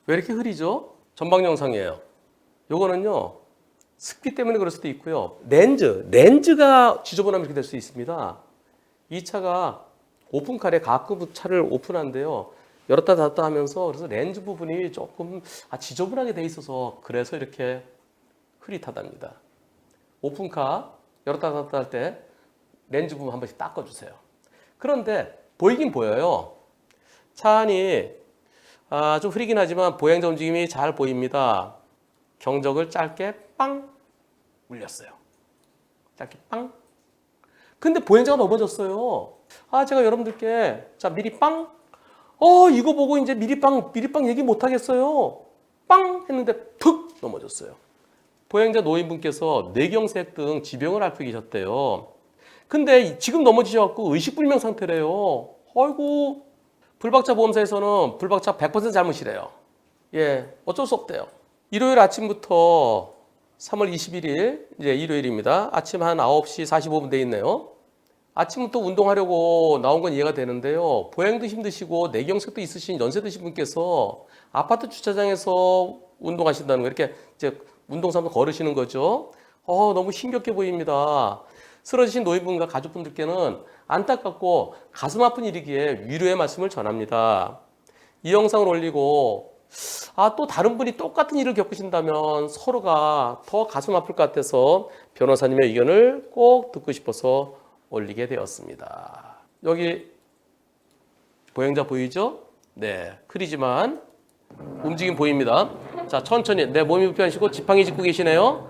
왜 이렇게 흐리죠? 전방 영상이에요. 요거는요, 습기 때문에 그럴 수도 있고요. 렌즈가 지저분하면 이렇게 될 수 있습니다. 이 차가 오픈카에 가끔 차를 오픈한데요. 열었다 닫았다 하면서 그래서 렌즈 부분이 조금 지저분하게 돼 있어서 그래서 이렇게 흐릿하답니다. 오픈카 열었다 닫았다 할 때 렌즈 부분 한 번씩 닦아주세요. 그런데 보이긴 보여요. 차 안이 좀 흐리긴 하지만 보행자 움직임이 잘 보입니다. 경적을 짧게 빵 울렸어요. 짧게 빵. 근데 보행자가 넘어졌어요. 제가 여러분들께 자 미리 빵. 이거 보고 이제 미리 빵 얘기 못 하겠어요. 빵 했는데 푹 넘어졌어요. 보행자 노인분께서 뇌경색 등 지병을 앓고 계셨대요. 근데 지금 넘어지셔갖고 의식불명 상태래요. 아이고, 불박차 보험사에서는 불박차 100% 잘못이래요. 예, 어쩔 수 없대요. 일요일 아침부터 3월 21일, 이제 일요일입니다. 아침 한 9시 45분 돼 있네요. 아침부터 운동하려고 나온 건 이해가 되는데요. 보행도 힘드시고 뇌경색도 있으신 연세 드신 분께서 아파트 주차장에서 운동하신다는 거, 이렇게 이제 운동 삼아 걸으시는 거죠. 너무 힘겹게 보입니다. 쓰러지신 노인분과 가족분들께는 안타깝고 가슴 아픈 일이기에 위로의 말씀을 전합니다. 이 영상을 올리고 또 다른 분이 똑같은 일을 겪으신다면 서로가 더 가슴 아플 것 같아서 변호사님의 의견을 꼭 듣고 싶어서 올리게 되었습니다. 여기 보행자 보이죠? 네, 흐리지만 움직임 보입니다. 자, 천천히 내 몸이 불편하시고 지팡이 짚고 계시네요.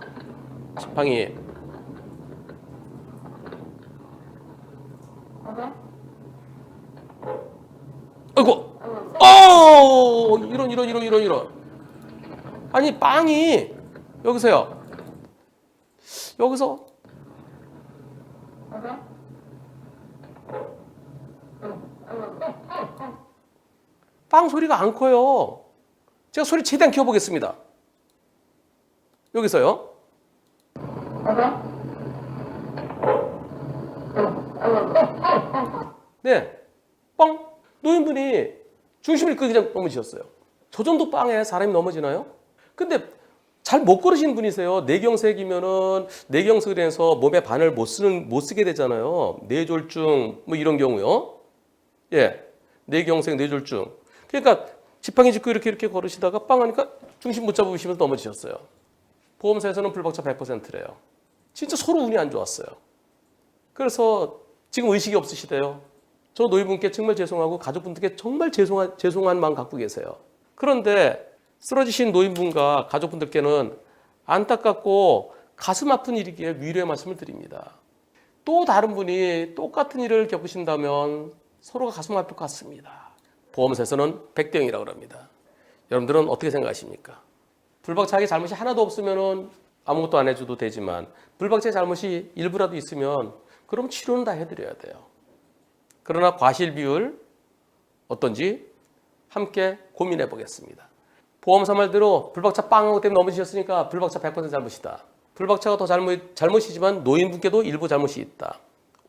지팡이. 아이고, 이런. 아니, 빵이 여기서요. 여기서 빵 소리가 안 커요. 제가 소리 최대한 키워보겠습니다. 여기서요. 네, 빵. 노인분이 중심을 잃고 그냥 넘어지셨어요. 저 정도 빵에 사람이 넘어지나요? 근데 잘 못 걸으시는 분이세요. 뇌경색이면은 뇌경색을 해서 몸에 반을 못 쓰게 되잖아요. 뇌졸중 뭐 이런 경우요. 예, 뇌경색, 뇌졸중. 그러니까 지팡이 짚고 이렇게 걸으시다가 빵 하니까 중심 못 잡으시면서 넘어지셨어요. 보험사에서는 불박차 100%래요. 진짜 서로 운이 안 좋았어요. 그래서 지금 의식이 없으시대요. 저 노인분께 정말 죄송하고 가족분들께 정말 죄송한 마음 갖고 계세요. 그런데 쓰러지신 노인분과 가족분들께는 안타깝고 가슴 아픈 일이기에 위로의 말씀을 드립니다. 또 다른 분이 똑같은 일을 겪으신다면 서로가 가슴 아플 것 같습니다. 보험사에서는 100대 0이라고 합니다. 여러분들은 어떻게 생각하십니까? 불박차의 잘못이 하나도 없으면 아무것도 안 해줘도 되지만 불박차의 잘못이 일부라도 있으면 그럼 치료는 다 해드려야 돼요. 그러나 과실 비율 어떤지 함께 고민해 보겠습니다. 보험사 말대로 불박차 빵 때문에 넘어지셨으니까 불박차 100% 잘못이다. 불박차가 더 잘못이지만 노인분께도 일부 잘못이 있다.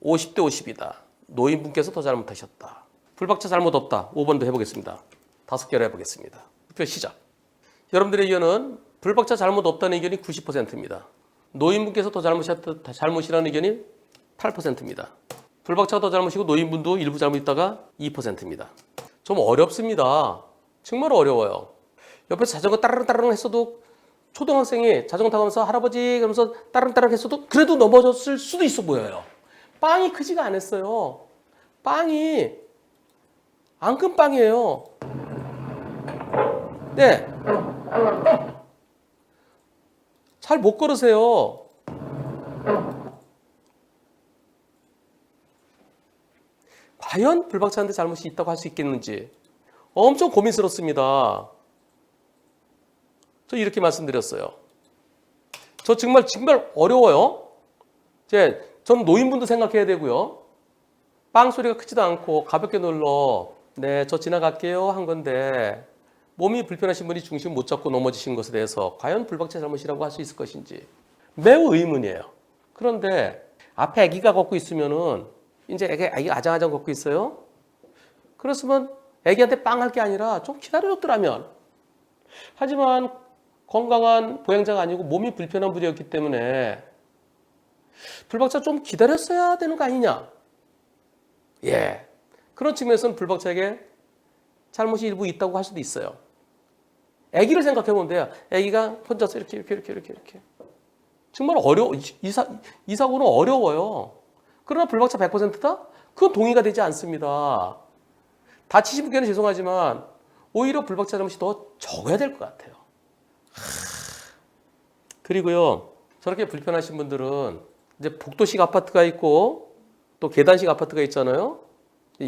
50대 50이다. 노인분께서 더 잘못하셨다. 불박차 잘못 없다. 5번도 해보겠습니다. 5개를 해보겠습니다. 투표 시작. 여러분들의 의견은 불박차 잘못 없다는 의견이 90%입니다. 노인분께서 더 잘못이라는 의견이 8%입니다. 불박차가 더 잘못이고 노인분도 일부 잘못 있다가 2%입니다. 좀 어렵습니다. 정말 어려워요. 옆에서 자전거 따르릉 했어도 초등학생이 자전거 타면서 할아버지 그러면서 따르릉 했어도 그래도 넘어졌을 수도 있어 보여요. 빵이 크지가 않았어요. 빵이 안 큰 빵이에요. 네. 잘 못 걸으세요. 과연 불박차한테 잘못이 있다고 할 수 있겠는지 엄청 고민스럽습니다. 저 이렇게 말씀드렸어요. 저 정말 어려워요. 전 노인분도 생각해야 되고요. 빵 소리가 크지도 않고 가볍게 눌러 네, 저 지나갈게요 한 건데 몸이 불편하신 분이 중심 못 잡고 넘어지신 것에 대해서 과연 불박차 잘못이라고 할 수 있을 것인지 매우 의문이에요. 그런데 앞에 아기가 걷고 있으면은 이제 아기 아장아장 걷고 있어요. 그렇으면 아기한테 빵 할 게 아니라 좀 기다려줬더라면 하지만 건강한 보행자가 아니고 몸이 불편한 분이었기 때문에 불박차 좀 기다렸어야 되는 거 아니냐? 예. 그런 측면에서는 불박차에게 잘못이 일부 있다고 할 수도 있어요. 아기를 생각해 보면 돼요. 아기가 혼자서 이렇게. 정말 이 사고는 어려워요. 그러나 불박차 100%다? 그건 동의가 되지 않습니다. 다치신 분께는 죄송하지만 오히려 불박차 잘못이 더 적어야 될 것 같아요. 그리고요, 저렇게 불편하신 분들은 이제 복도식 아파트가 있고 또 계단식 아파트가 있잖아요.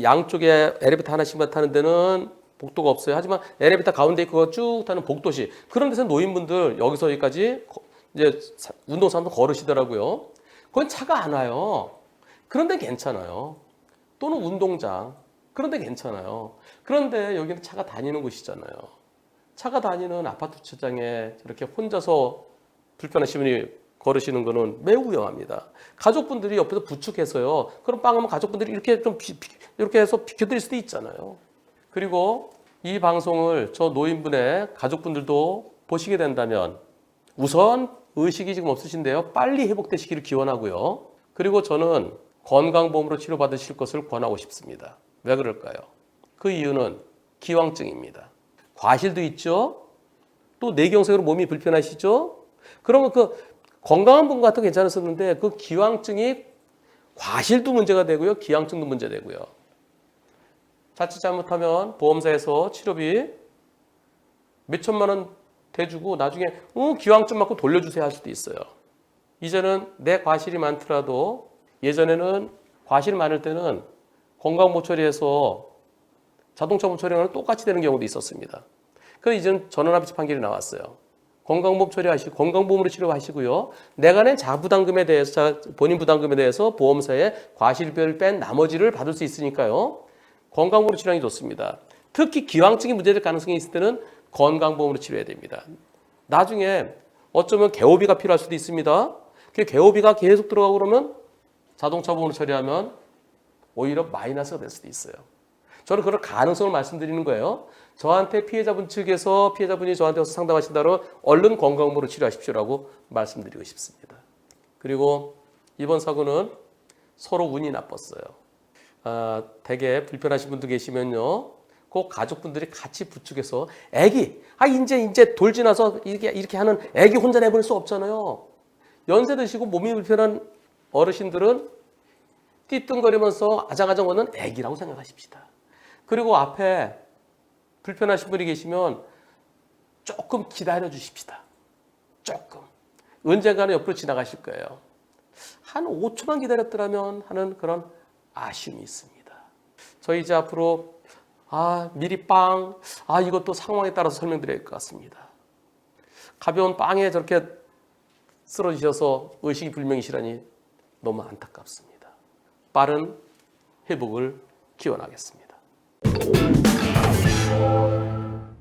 양쪽에 엘리베이터 하나씩만 타는 데는 복도가 없어요. 하지만 엘리베이터 가운데 그거 쭉 타는 복도식. 그런 데서 노인분들 여기서 여기까지 이제 운동삼도 걸으시더라고요. 그건 차가 안 와요. 그런데 괜찮아요. 또는 운동장. 그런데 괜찮아요. 그런데 여기는 차가 다니는 곳이잖아요. 차가 다니는 아파트 주차장에 저렇게 혼자서 불편하신 분이 걸으시는 거는 매우 위험합니다. 가족분들이 옆에서 부축해서요. 그럼 빵하면 가족분들이 이렇게 좀 이렇게 해서 비켜드릴 수도 있잖아요. 그리고 이 방송을 저 노인분의 가족분들도 보시게 된다면 우선 의식이 지금 없으신데요. 빨리 회복되시기를 기원하고요. 그리고 저는 건강보험으로 치료받으실 것을 권하고 싶습니다. 왜 그럴까요? 그 이유는 기왕증입니다. 과실도 있죠. 또 뇌경색으로 몸이 불편하시죠. 그러면 그 건강한 분 같은 거 괜찮았었는데 그 기왕증이 과실도 문제가 되고요. 기왕증도 문제되고요. 자칫 잘못하면 보험사에서 치료비 몇 천만 원 대주고 나중에 기왕증 맞고 돌려주세요 할 수도 있어요. 이제는 내 과실이 많더라도 예전에는 과실이 많을 때는 건강보험 처리해서 자동차 보험 처리랑 똑같이 되는 경우도 있었습니다. 그래서 이제는 전원합의체 판결이 나왔어요. 건강보험 처리하시고 건강보험으로 치료하시고요. 내가 낸 자부담금에 대해서 본인 부담금에 대해서 보험사에 과실비를 뺀 나머지를 받을 수 있으니까요. 건강보험으로 치료하는 게 좋습니다. 특히 기왕증이 문제될 가능성이 있을 때는 건강보험으로 치료해야 됩니다. 나중에 어쩌면 개호비가 필요할 수도 있습니다. 그 개호비가 계속 들어가고 그러면 자동차 보험으로 처리하면 오히려 마이너스가 될 수도 있어요. 저는 그런 가능성을 말씀드리는 거예요. 저한테 피해자분 측에서 피해자분이 저한테 와서 상담하신다면 얼른 건강보험으로 치료하십시오라고 말씀드리고 싶습니다. 그리고 이번 사고는 서로 운이 나빴어요. 되게 불편하신 분도 계시면요. 꼭 가족분들이 같이 부축해서 애기, 이제 돌 지나서 이렇게 하는 애기 혼자 내보낼 수 없잖아요. 연세 드시고 몸이 불편한 어르신들은 띠뚱거리면서 아장아장 오는 애기라고 생각하십시다. 그리고 앞에 불편하신 분이 계시면 조금 기다려 주십시다. 조금. 언젠가는 옆으로 지나가실 거예요. 한 5초만 기다렸더라면 하는 그런 아쉬움이 있습니다. 저희 이제 앞으로 미리 빵, 이것도 상황에 따라서 설명드려야 할 것 같습니다. 가벼운 빵에 저렇게 쓰러지셔서 의식이 불명이시라니 너무 안타깝습니다. 빠른 회복을 기원하겠습니다.